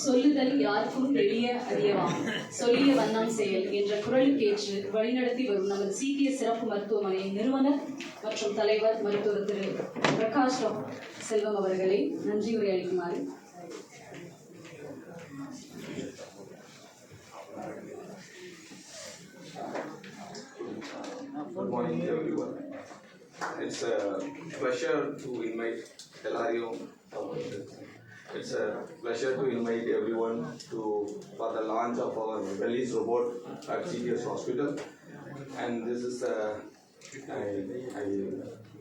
சொல்லுதல் யாருக்கும் எளிய அறியவாம், சொல்லிய வண்ணம் செயல் என்ற குரலுக்கேற்று வழிநடத்தி வரும் நமது சீக்கிய சிறப்பு மருத்துவமனையின் நிறுவனர் மற்றும் தலைவர் மருத்துவர் திரு பிரகாஷ் செல்வம் அவர்களை நன்றியுரை அளிக்குமாறு. Good morning to everyone. It's a pleasure to invite Elario. It's a pleasure to invite everyone for the launch of our release robot at CTS Hospital. And this is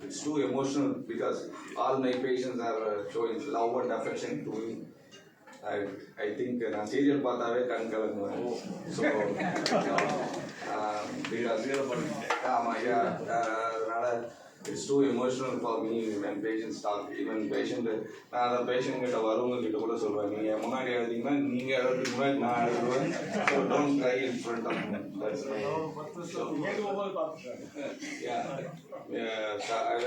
it's too emotional because all my patients are showing love and affection to me. I think நான் serial பார்த்தாவே கண் கலங்குவேன். So அதனால it's too emotional for me when patients talk. Even patient நான் அந்த patient கிட்ட வரவங்க கிட்ட கூட சொல்லுவேன், நீங்கள் முன்னாடி எழுதிங்கன்னா நீங்கள் எழுதுறதுக்கு முன்னாடி நான் எழுதுவேன். So don't cry in front of me.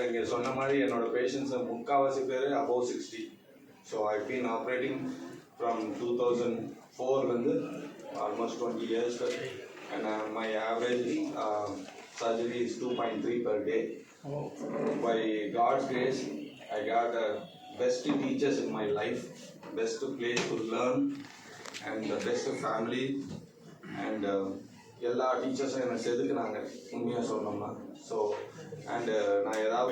இங்கே சொன்ன மாதிரி என்னோட பேஷண்ட்ஸ் முக்கால்வாசி பேர் above 60. So I've been operating from 2004 almost 20 years, and my average surgery is 2.3 per day. By God's grace, I got best teachers in my life, best place to learn, and the best family, and எல்லா டீச்சர்ஸும் என்னை செதுக்குனாங்க உண்மையாக சொல்லணும்னா. So and நான் ஏதாவது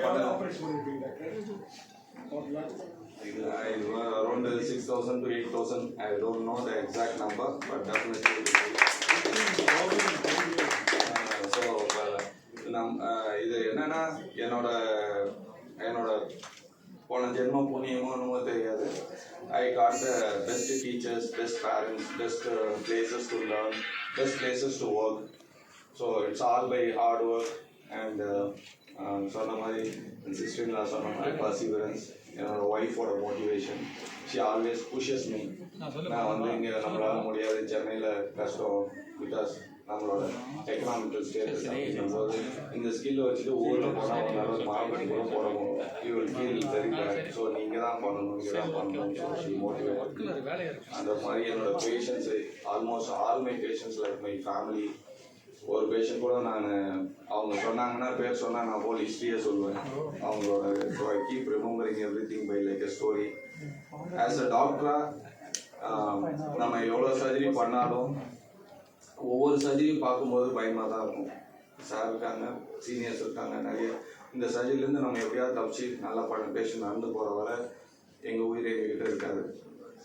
around 6,000 to 8,000. I don't know the exact number, but definitely. இது என்னன்னா என்னோட போன ஜென்ம புண்ணியமோ என்னமோ தெரியாது. I got the best teachers, best parents, best places to learn, best places to work. So it's all by hard work and சொன்ன மாதிரி sister சொன்ன மாதிரி perseverance. என்னோட ஒய்ஃபோட மோட்டிவேஷன். She always புஷஸ் me. நான் இங்கே நம்மளால முடியாது, சென்னையில் கஷ்டம், பிகாஸ் நம்மளோட எக்கனாமிக்கல் ஸ்டேட்டஸ் அப்படிங்கும்போது இந்த ஸ்கில்லை வச்சுட்டு ஊரில் போனால் ஒரு மார்க்கெட் கூட போடணும். You will feel very bad. So நீங்கள் தான் பண்ணணும், இங்கே தான் பண்ணணும். So she motivate. அந்த மாதிரி என்னோட patients almost all my patients like my family. ஒரு பேஷண்ட் கூட நான் அவங்க சொன்னாங்கன்னா பேர் சொன்னால் நான் போல் ஹிஸ்ட்ரியை சொல்லுவேன் அவங்களோட. So I keep remembering everything by like a story. As a டாக்டராக நம்ம எவ்வளோ சர்ஜரி பண்ணாலும் ஒவ்வொரு சர்ஜரி பார்க்கும்போது பயமாக தான் இருக்கும். சார் இருக்காங்க, சீனியர்ஸ் இருக்காங்க நிறைய. இந்த சர்ஜரிலேருந்து நம்ம எப்படியாவது தப்பிச்சு நல்லா பேஷண்ட் நடந்து போகிற வர எங்கள் உயிர் எங்ககிட்ட இருக்காது.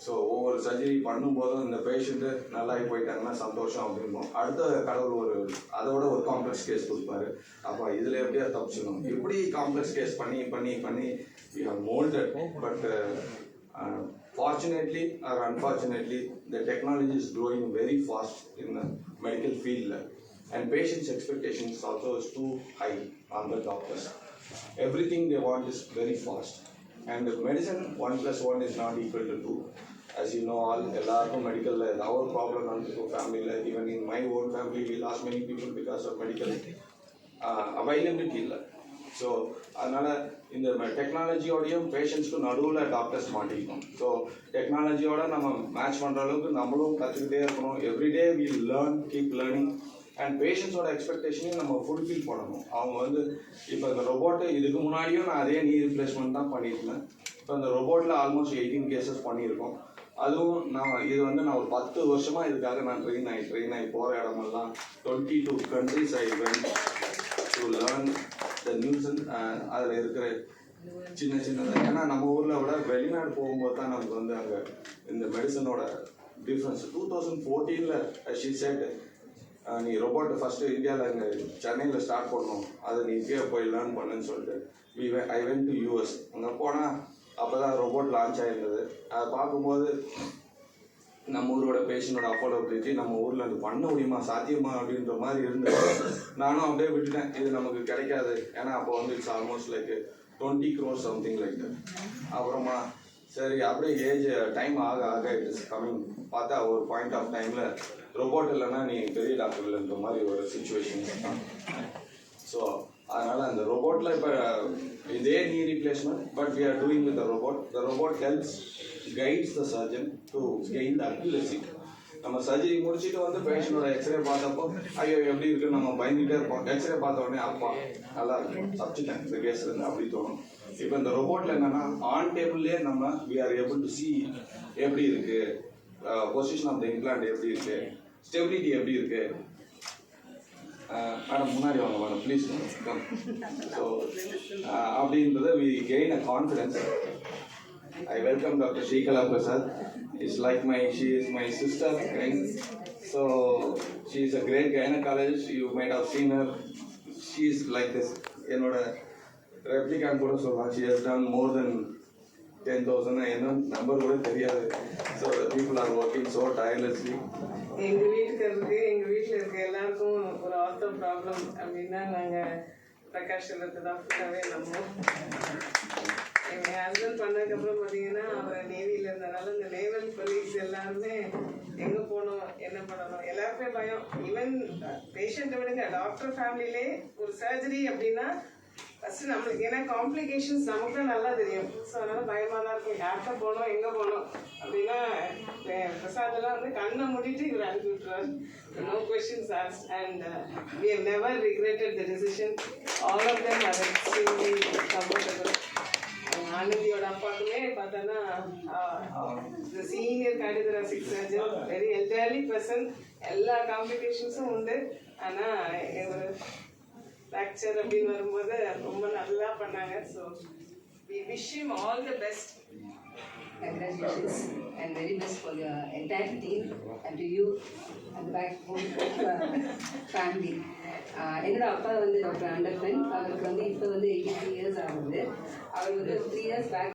ஸோ ஒவ்வொரு சர்ஜரி பண்ணும்போதும் இந்த பேஷண்ட்டு நல்லாகி போயிட்டாங்கன்னா சந்தோஷம் அப்படின்போம். அடுத்த கடவுள் அதோட ஒரு காம்ப்ளெக்ஸ் கேஸ் கொடுப்பாரு. அப்போ இதில் எப்படியா தப்பிச்சிடணும், எப்படி காம்ப்ளெக்ஸ் கேஸ் பண்ணி பண்ணி பண்ணி we have molded. But fortunately or unfortunately, the technology is growing very fast in the medical field, and patients' expectations also is too high on the doctors. Everything they want is very fast, and medicine 1 + 1 is not equal to 2. As you know, எல்லாருக்கும் மெடிக்கலில் ஏதாவது problem நடந்துக்கும் ஃபேமிலியில். Even in my own family we lost many people because of medical availability இல்லை. So அதனால் இந்த டெக்னாலஜியோடையும் பேஷண்ட்ஸ்க்கும் நடுவில் doctors மாட்டிக்கணும். So டெக்னாலஜியோட நம்ம match பண்ணுற அளவுக்கு நம்மளும் கற்றுக்கிட்டே இருக்கணும். Everyday we learn, keep learning. And பேஷண்ட்ஸோட எக்ஸ்பெக்டேஷனையும் நம்ம ஃபுல்ஃபில் பண்ணணும். அவங்க இப்போ இந்த ரொபோட்டு இதுக்கு முன்னாடியும் நான் அதே நீ ரீப்ளேஸ்மெண்ட் தான் பண்ணியிருந்தேன். இப்போ இந்த ரொபோட்டில் ஆல்மோஸ்ட் 18 கேசஸ் பண்ணியிருக்கோம். அதுவும் இது நான் ஒரு 10 வருஷமாக இதுக்காக நான் ட்ரெயின் ஆகி போகிற இடமெல்லாம் 22 countries I went to learn the news. அதில் இருக்கிற சின்ன சின்னதாக, ஏன்னா நம்ம ஊரில் விட வெளிநாடு போகும்போது தான் நமக்கு அங்கே இந்த மெடிசனோட டிஃப்ரென்ஸ். 2014 she said, நீ ரொபோட்டை ஃபஸ்ட்டு இந்தியாவில் இங்கே சென்னையில் ஸ்டார்ட் பண்ணணும், அதை நீ இங்கே போய் லேர்ன் பண்ணுன்னு சொல்லிட்டு I went to US. அங்கே போனால் அப்போ தான் ரோபோட் லான்ச் ஆகிருந்தது. அதை பார்க்கும்போது நம்ம ஊரோட பேஷண்டோட அஃபோர்டபிலிட்டி நம்ம ஊரில் அது பண்ண முடியுமா சாத்தியமா அப்படின்ற மாதிரி இருந்தது. நானும் அப்படியே விட்டுட்டேன், இது நமக்கு கிடைக்காது. ஏன்னா அப்போ வந்து it's almost like 20 crores something like that. அப்புறமா சரி அப்படியே ஏஜ் டைம் ஆக ஆக இட் இஸ் கம்மிங். பார்த்தா ஒரு பாயிண்ட் ஆஃப் டைமில் ரோபோட் இல்லைன்னா நீ பெரிய டாக்டர் இல்லைன்ற மாதிரி ஒரு சுச்சுவேஷன் தான். ஸோ அதனால் அந்த ரோபோட்டில் இப்போ இதே knee replacement, but we are doing with the robot. The robot helps guides the surgeon to gain the accuracy. நம்ம சர்ஜரி முடிச்சுட்டு வந்து பேஷண்டோட எக்ஸ்ரே பார்த்தப்போ ஐயோ எப்படி இருக்குன்னு நம்ம பயந்துகிட்டே இருப்போம். எக்ஸ்ரே பார்த்த உடனே அப்பா நல்லா இருக்கும், தப்பிச்சிட்டேன் இந்த கேஸ் இருந்து அப்படி தோணும். இப்போ இந்த ரோபோட்டில் என்னன்னா ஆன் டேபிள்லேயே நம்ம we are able to see எப்படி இருக்கு, பொசிஷன் ஆஃப் த இம்ப்ளான்ட் எப்படி இருக்கு, ஸ்டெபிலிட்டி எப்படி இருக்கு. மேடம் முன்னாடி வாங்க மேடம் ப்ளீஸ். ஸோ அப்படின்றத we gain a confidence. I welcome Dr. Shrikala Prasad. It's like she is my sister. So she is a great gynecologist. You might have seen her. She is like this. என்னோட ரெப்ளிகான் கூட சொல்லலாம். She has done more than 10,000. என்ன number கூட தெரியாது. So the people are working so tirelessly. எங்க வீட்டில் இருக்க எல்லாருக்கும் ஒரு ஆர்த்தோ ப்ராப்ளம் அப்படின்னா நாங்கள் பிரகாஷ் செல்வத்தை தான் ஃபுல்லாகவே நம்புவோம். எங்கள் ஹஸ்பண்ட் பண்ணதுக்கப்புறம் பார்த்தீங்கன்னா அவர் நேவியில் இருந்தனால இந்த நேவல் கொலீக்ஸ் எல்லாருமே எங்கே போகணும் என்ன பண்ணணும் எல்லாருமே பயம். ஈவன் பேஷண்ட்டை விடுங்க, டாக்டர் ஃபேமிலியிலே ஒரு சர்ஜரி அப்படின்னா ஃபஸ்ட்டு நம்மளுக்கு ஏன்னா காம்ப்ளிகேஷன்ஸ் நமக்கு தான் நல்லா தெரியும். ஸோ அதனால் பயமாக தான் இருக்கும், யார்கிட்ட போகணும் எங்கே போகணும் அப்படின்னா பிரசாதெல்லாம் வந்து கண்ணை மூடிட்டு இவர் அனுப்பி விட்டுருவார். No questions asked and we have never regretted the decision. All of them are extremely supportable. ஆனந்தியோட அப்பாவுக்குமே பார்த்தோன்னா senior cardiothoracic surgeon, very elderly person, எல்லா காம்ப்ளிகேஷன்ஸும் உண்டு. ஆனால் ஒரு ஃப்ராக்சர் அப்படின்னு வரும்போது ரொம்ப நல்லா பண்ணாங்க. So we wish him all the best. Congratulations and very best for your entire team and to you and the backbone of family. என்னோட அப்பா வந்து டாக்டர் அண்டர்பன், அவருக்கு வந்து இப்போ வந்து 83 years ஆகுது. அவர் வந்து 3 years பேக்